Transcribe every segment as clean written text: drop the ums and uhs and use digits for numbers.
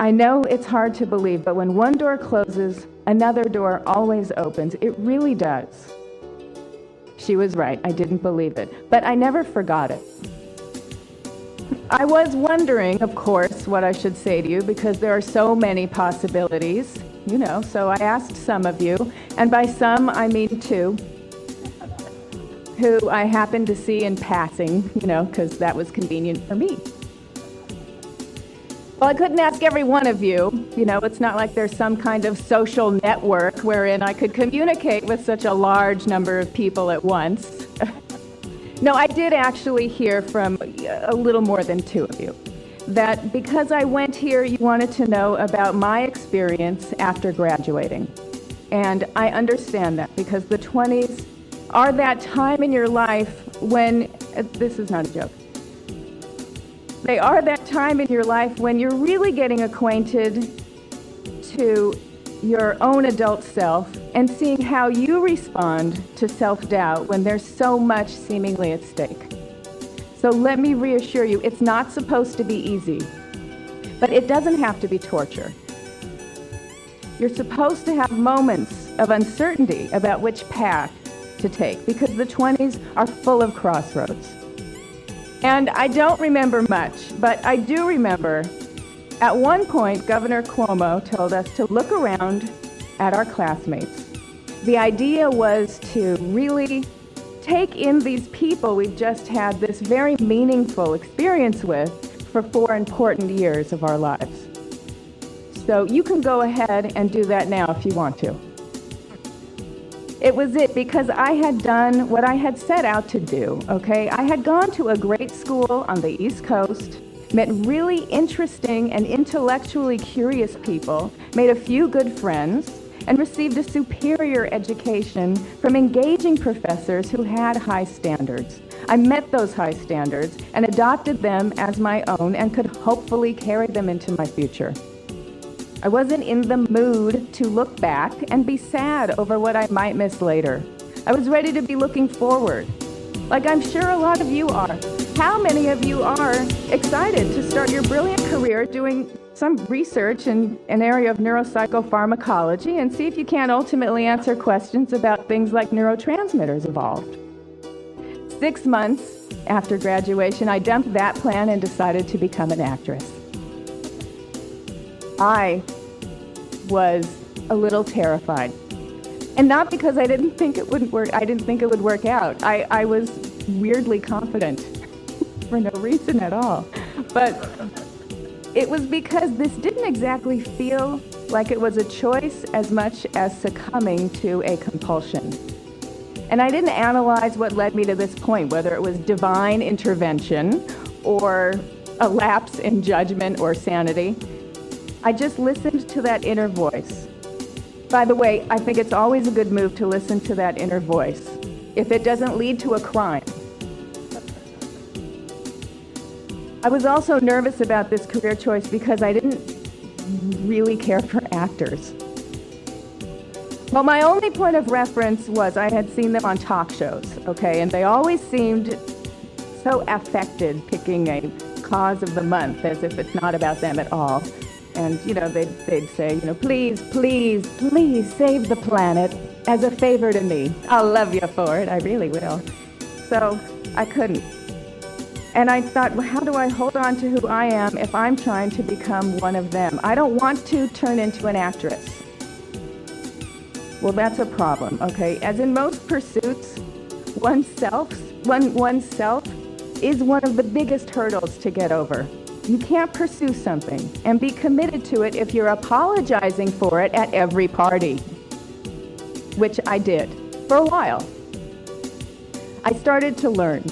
I know it's hard to believe, but when one door closes, another door always opens. It really does. She was right. I didn't believe it, but I never forgot it. I was wondering, of course, what I should say to you, because there are so many possibilities, so I asked some of you, and by some I mean two, who I happened to see in passing, because that was convenient for me. Well, I couldn't ask every one of you. It's not like there's some kind of social network wherein I could communicate with such a large number of people at once. No, I did actually hear from a little more than two of you that because I went here, you wanted to know about my experience after graduating. And I understand that, because the 20s are that time in your life when, this is not a joke, they are that time in your life when you're really getting acquainted to your own adult self and seeing how you respond to self-doubt when there's so much seemingly at stake. So let me reassure you, it's not supposed to be easy, but it doesn't have to be torture. You're supposed to have moments of uncertainty about which path to take, because the 20s are full of crossroads. And I don't remember much, but I do remember at one point, Governor Cuomo told us to look around at our classmates. The idea was to really take in these people we've just had this very meaningful experience with for 4 important years of our lives. So you can go ahead and do that now if you want to. It was it, because I had done what I had set out to do, okay? I had gone to a great school on the East Coast, met really interesting and intellectually curious people, made a few good friends, and received a superior education from engaging professors who had high standards. I met those high standards and adopted them as my own and could hopefully carry them into my future. I wasn't in the mood to look back and be sad over what I might miss later. I was ready to be looking forward, like I'm sure a lot of you are. How many of you are excited to start your brilliant career doing some research in an area of neuropsychopharmacology and see if you can ultimately answer questions about things like neurotransmitters evolved? 6 months after graduation, I dumped that plan and decided to become an actress. I was a little terrified. And not because I didn't think it wouldn't work, I didn't think it would work out. I was weirdly confident for no reason at all. But it was because this didn't exactly feel like it was a choice as much as succumbing to a compulsion. And I didn't analyze what led me to this point, whether it was divine intervention or a lapse in judgment or sanity. I just listened to that inner voice. By the way, I think it's always a good move to listen to that inner voice, if it doesn't lead to a crime. I was also nervous about this career choice because I didn't really care for actors. Well, my only point of reference was I had seen them on talk shows, okay, and they always seemed so affected picking a cause of the month as if it's not about them at all. And, they'd say, please, please, please save the planet as a favor to me. I'll love you for it. I really will. So I couldn't. And I thought, well, how do I hold on to who I am if I'm trying to become one of them? I don't want to turn into an actress. Well, that's a problem, okay? As in most pursuits, oneself is one of the biggest hurdles to get over. You can't pursue something and be committed to it if you're apologizing for it at every party, which I did for a while. I started to learn.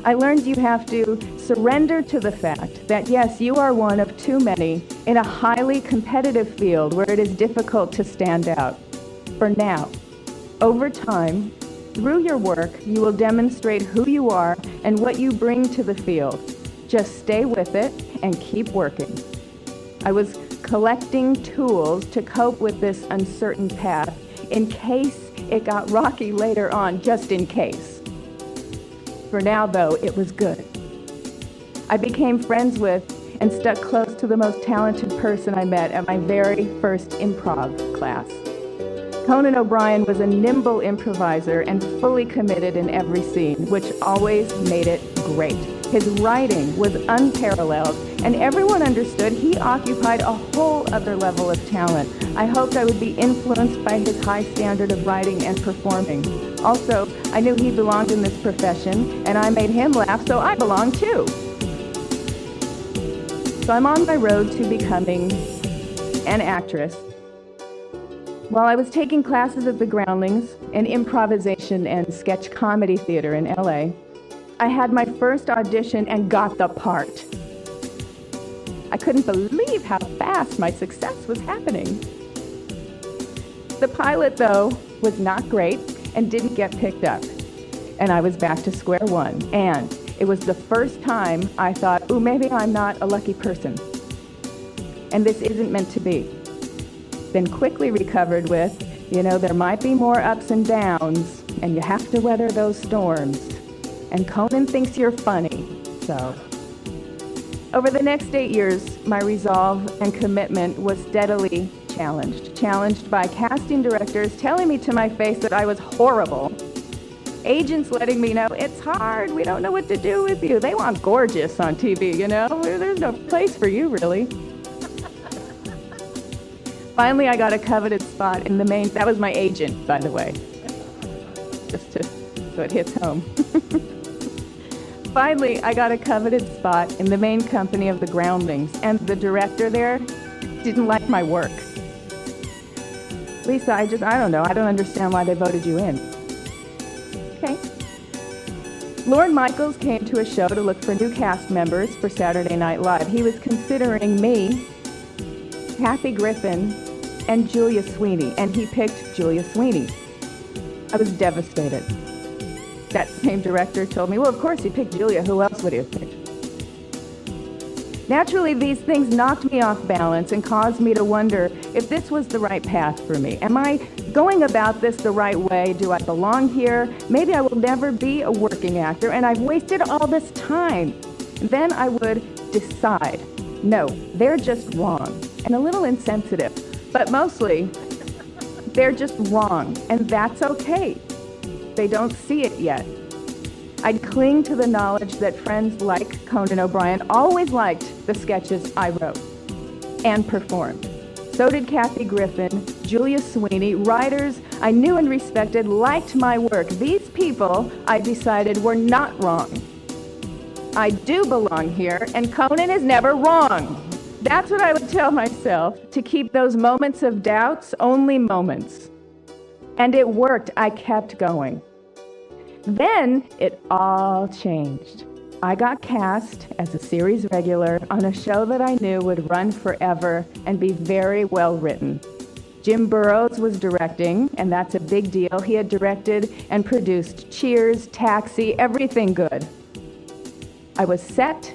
I learned you have to surrender to the fact that, yes, you are one of too many in a highly competitive field where it is difficult to stand out. For now, over time, through your work, you will demonstrate who you are and what you bring to the field. Just stay with it and keep working. I was collecting tools to cope with this uncertain path in case it got rocky later on, just in case. For now, though, it was good. I became friends with and stuck close to the most talented person I met at my very first improv class. Conan O'Brien was a nimble improviser and fully committed in every scene, which always made it great. His writing was unparalleled, and everyone understood he occupied a whole other level of talent. I hoped I would be influenced by his high standard of writing and performing. Also, I knew he belonged in this profession, and I made him laugh, so I belonged too. So I'm on my road to becoming an actress. While I was taking classes at the Groundlings, an improvisation and sketch comedy theater in LA, I had my first audition and got the part. I couldn't believe how fast my success was happening. The pilot, though, was not great and didn't get picked up. And I was back to square one. And it was the first time I thought, ooh, maybe I'm not a lucky person. And this isn't meant to be. Then quickly recovered with, there might be more ups and downs, and you have to weather those storms. And Conan thinks you're funny, so. Over the next 8 years, my resolve and commitment was steadily challenged by casting directors telling me to my face that I was horrible, agents letting me know, it's hard, we don't know what to do with you. They want gorgeous on TV, there's no place for you, really. Finally, I got a coveted spot in the main, that was my agent, by the way, just so it hits home. Finally, I got a coveted spot in the main company of the Groundlings, and the director there didn't like my work. Lisa, I don't know. I don't understand why they voted you in. Okay. Lorne Michaels came to a show to look for new cast members for Saturday Night Live. He was considering me, Kathy Griffin, and Julia Sweeney, and he picked Julia Sweeney. I was devastated. That same director told me, well, of course he picked Julia. Who else would he have picked? Naturally, these things knocked me off balance and caused me to wonder if this was the right path for me. Am I going about this the right way? Do I belong here? Maybe I will never be a working actor, and I've wasted all this time. Then I would decide, no, they're just wrong and a little insensitive, but mostly they're just wrong, and that's okay. They don't see it yet. I'd cling to the knowledge that friends like Conan O'Brien always liked the sketches I wrote and performed. So did Kathy Griffin, Julia Sweeney, writers I knew and respected liked my work. These people, I decided, were not wrong. I do belong here, and Conan is never wrong. That's what I would tell myself, to keep those moments of doubts only moments. And it worked. I kept going. Then it all changed. I got cast as a series regular on a show that I knew would run forever and be very well written. Jim Burrows was directing, and that's a big deal. He had directed and produced Cheers, Taxi, everything good. I was set.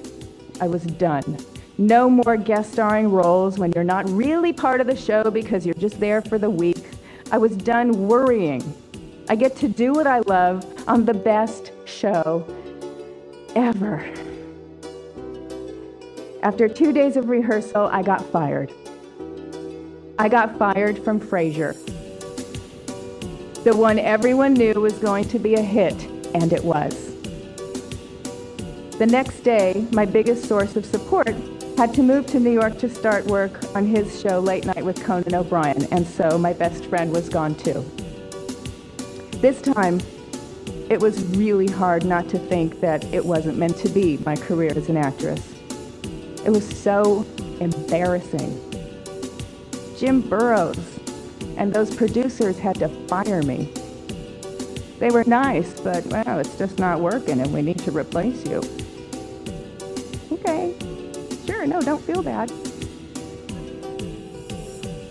I was done. No more guest starring roles when you're not really part of the show because you're just there for the week. I was done worrying. I get to do what I love on the best show ever. After 2 days of rehearsal, I got fired. I got fired from Frasier, the one everyone knew was going to be a hit, and it was. The next day, my biggest source of support had to move to New York to start work on his show Late Night with Conan O'Brien, and so my best friend was gone too. This time, it was really hard not to think that it wasn't meant to be my career as an actress. It was so embarrassing. Jim Burrows and those producers had to fire me. They were nice, but, well, it's just not working and we need to replace you. Okay, sure, no, don't feel bad.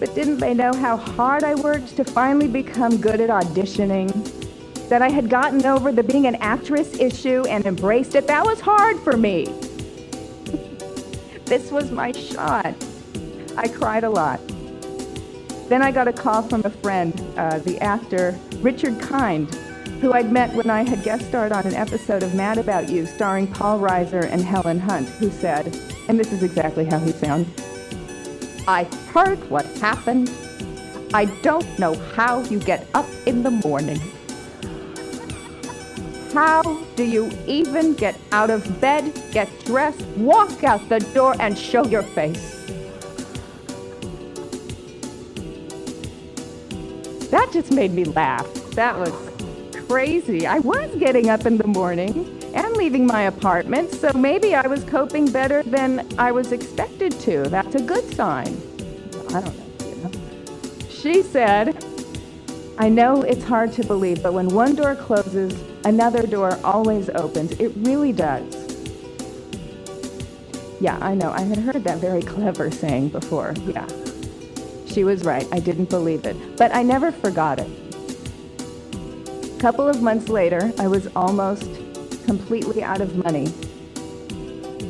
But didn't they know how hard I worked to finally become good at auditioning? That I had gotten over the being an actress issue and embraced it? That was hard for me. This was my shot. I cried a lot. Then I got a call from a friend, the actor Richard Kind, who I'd met when I had guest starred on an episode of Mad About You starring Paul Reiser and Helen Hunt, who said, And this is exactly how he sounds. I heard what happened. I don't know how you get up in the morning. How do you even get out of bed, get dressed, walk out the door, and show your face? That just made me laugh. That was crazy. I was getting up in the morning and leaving my apartment, so maybe I was coping better than I was expected to. That's a good sign. I don't know. She said, I know it's hard to believe, but when one door closes, another door always opens. It really does. Yeah, I know. I had heard that very clever saying before. Yeah. She was right. I didn't believe it. But I never forgot it. A couple of months later, I was almost completely out of money.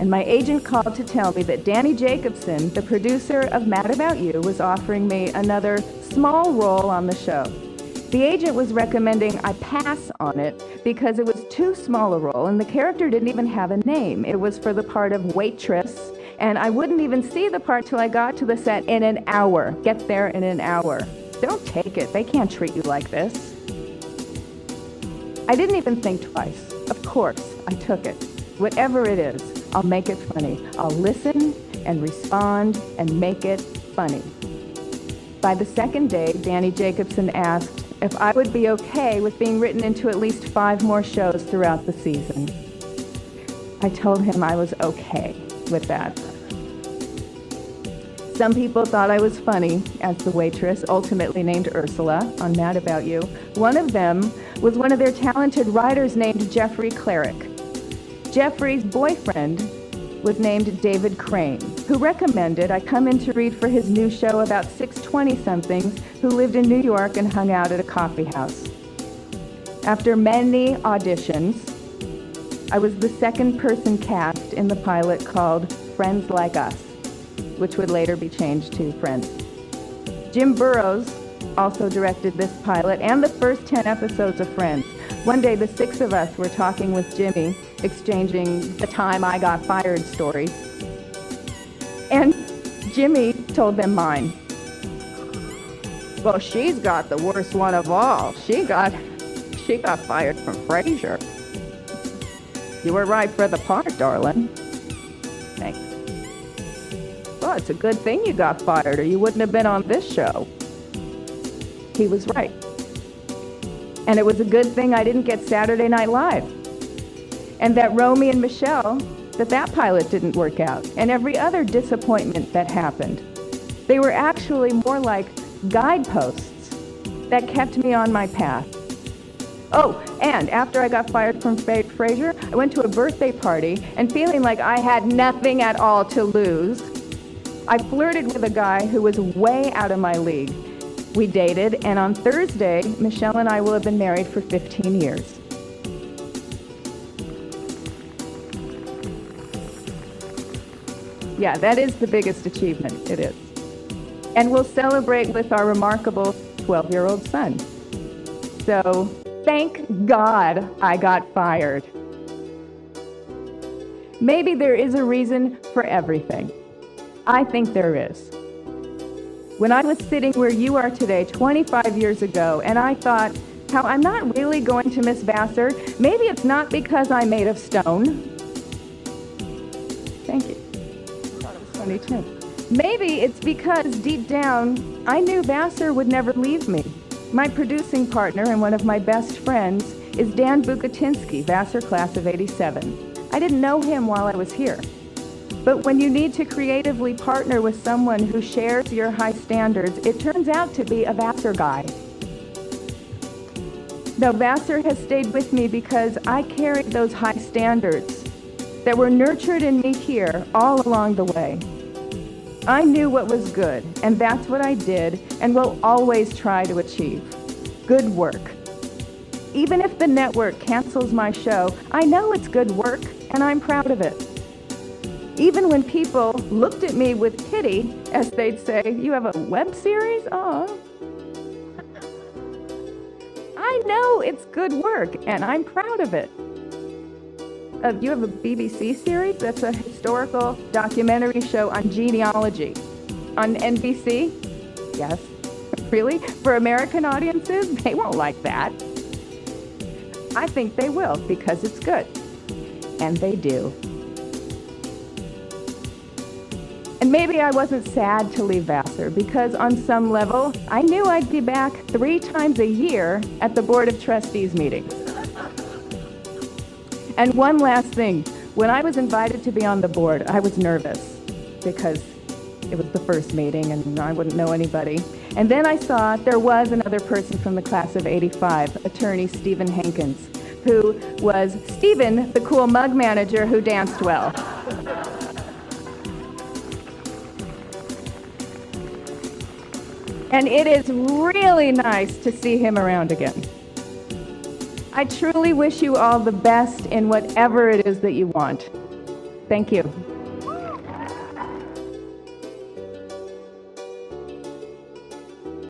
And my agent called to tell me that Danny Jacobson, the producer of Mad About You, was offering me another small role on the show. The agent was recommending I pass on it because it was too small a role and the character didn't even have a name. It was for the part of waitress, and I wouldn't even see the part till I got to the set in an hour. Get there in an hour. Don't take it. They can't treat you like this. I didn't even think twice. Of course, I took it. Whatever it is, I'll make it funny. I'll listen and respond and make it funny. By the second day, Danny Jacobson asked if I would be okay with being written into at least 5 more shows throughout the season. I told him I was okay with that. Some people thought I was funny as the waitress, ultimately named Ursula, on Mad About You. One of them was one of their talented writers named Jeffrey Cleric. Jeffrey's boyfriend was named David Crane, who recommended I come in to read for his new show about 6 20-somethings who lived in New York and hung out at a coffee house. After many auditions, I was the second person cast in the pilot called Friends Like Us, which would later be changed to Friends. Jim Burrows also directed this pilot and the first 10 episodes of Friends. One day, the 6 of us were talking with Jimmy, exchanging the time I got fired stories. And Jimmy told them mine. Well, she's got the worst one of all. She got fired from Frasier. You were right for the part, darling. Thanks. Well, it's a good thing you got fired or you wouldn't have been on this show. He was right. And it was a good thing I didn't get Saturday Night Live. And that Romy and Michelle, that pilot didn't work out. And every other disappointment that happened. They were actually more like guideposts that kept me on my path. Oh, and after I got fired from Frasier, I went to a birthday party, and feeling like I had nothing at all to lose, I flirted with a guy who was way out of my league. We dated, and on Thursday, Michelle and I will have been married for 15 years. Yeah, that is the biggest achievement, it is. And we'll celebrate with our remarkable 12-year-old son. So, thank God I got fired. Maybe there is a reason for everything. I think there is. When I was sitting where you are today, 25 years ago, and I thought, how I'm not really going to miss Vassar, maybe it's not because I'm made of stone. Thank you. I thought it was funny too. Maybe it's because deep down, I knew Vassar would never leave me. My producing partner and one of my best friends is Dan Bukatinsky, Vassar class of '87. I didn't know him while I was here. But when you need to creatively partner with someone who shares your high standards, it turns out to be a Vassar guy. Now, Vassar has stayed with me because I carried those high standards that were nurtured in me here all along the way. I knew what was good, and that's what I did and will always try to achieve. Good work. Even if the network cancels my show, I know it's good work, and I'm proud of it. Even when people looked at me with pity, as they'd say, "You have a web series? Oh." I know it's good work, and I'm proud of it. You have a BBC series that's a historical documentary show on genealogy on NBC? Yes. Really? For American audiences? They won't like that. I think they will because it's good. And they do. And maybe I wasn't sad to leave Vassar because on some level, I knew I'd be back 3 times a year at the Board of Trustees meetings. And one last thing, when I was invited to be on the board, I was nervous because it was the first meeting and I wouldn't know anybody. And then I saw there was another person from the class of '85, attorney Stephen Hankins, who was Stephen, the cool mug manager who danced well. And it is really nice to see him around again. I truly wish you all the best in whatever it is that you want. Thank you.